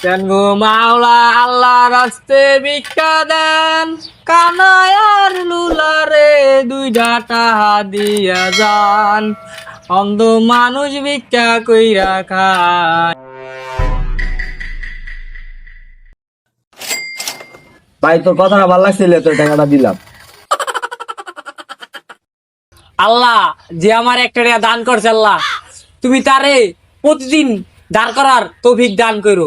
কেন গো মাওলা আল্লাহ রাস্তে ভিক্ষা দেন, কানায় আর লুলারে দুইটা টাকা দিয়া যান, অন্ধ মানুষ ভিক্ষা কইরা খায়। ভাই তোর কথাটা ভালো লাগছিল, তোর টাকাটা দিলাম। আল্লাহ যে আমার একটা টাকা দান করছে, আল্লাহ তুমি তারে প্রতিদিন দান করার তৌফিক দান করো।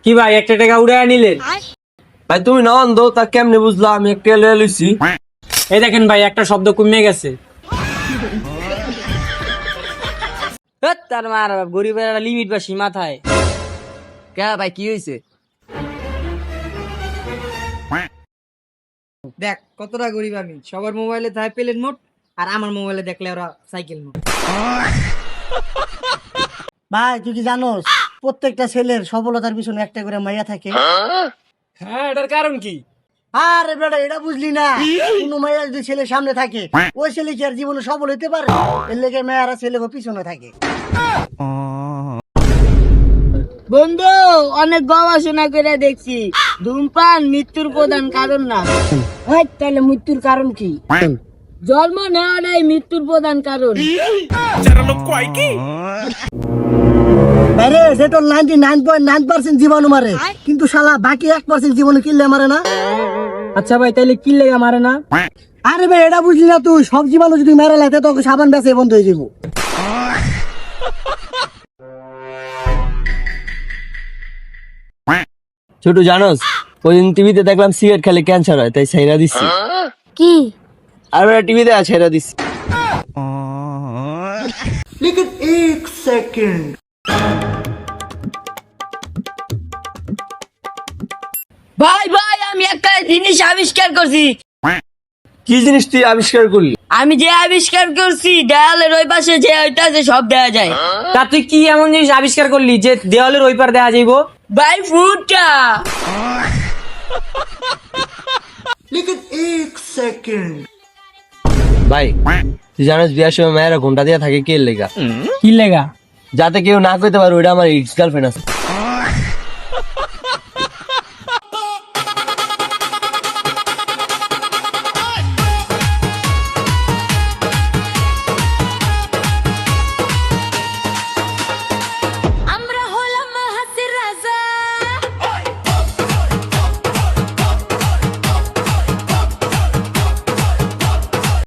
কি ভাই একটা টাকা উড়ায় নিলেন? ভাই তুমি না অন্ধ, তা কেমনে বুঝলা আমি একটা লয়ে লইছি? এই দেখেন ভাই একটা শব্দ কমে গেছে। ধ্যাৎ, তার মার গরিবের একটা লিমিট বা সীমা থাকে। কে ভাই কি হয়েছে? দেখ কতটা গরিব আমি, সবার মোবাইলে থাকে প্লেন মোড, আর আমার মোবাইলে দেখলে ওরা সাইকেল মোড। ভাই তুই কি জানোস প্রত্যেকটা ছেলের সফলতার পিছনে একটা করে মাইয়া থাকে? হ্যাঁ, এটার কারণ কি? আরে বেটা এটা বুঝলি না? কোন মাইয়া যদি ছেলের সামনে থাকে, ওই ছেলে কি আর জীবনে সফল হইতে পারে? এর লেগে মেয়েরা ছেলে পিছনে থাকে। বন্ধু অনেক গবেষণা করে দেখছি ধূমপান মৃত্যুর প্রধান কারণ না। এই, তাহলে মৃত্যুর কারণ কি? জন্ম নেওয়াটাই মৃত্যুর প্রধান কারণ। আরে যে তোর 99.9% জীবাণু মারে, কিন্তু শালা বাকি 1% জীবাণু কিনলে মারে না। আচ্ছা ভাই তাইলে কি লেগে মারে না? আরে ভাই এটা বুঝলি না তুই? সব জীবাণু যদি মেরে লাগে তোকে সাবান বেচে বন্ধ হয়ে যাবো। ছোট জানোস, ওই দিন টিভিতে দেখলাম সিগারেট খেলে ক্যান্সার হয়, তাই ছাইরা দিচ্ছি। কি? আর ওরা টিভিতে ছাইরা দিচ্ছি। ভাই ভাই আমি একটা জিনিস আবিষ্কার করছি। কি জিনিস তুই আবিষ্কার করলি? আমি যে আবিষ্কার করছি দেয়ালের ওই পাশে যে ওইটা যে সব দেয়া যায়। তা তুই কি এমন জিনিস আবিষ্কার করলি যে দেওয়ালের ওই পার দেওয়া যাইব? ভাই ফুটটা। ভাই তুই জানোস বিয়ার সময় মেয়েরা ঘন্টা দিয়া থাকে কে লেগা? কি লেগা? যাতে কেউ না কইতে পারে ওইটা আমার এক্স গার্লফ্রেন্ড আছে।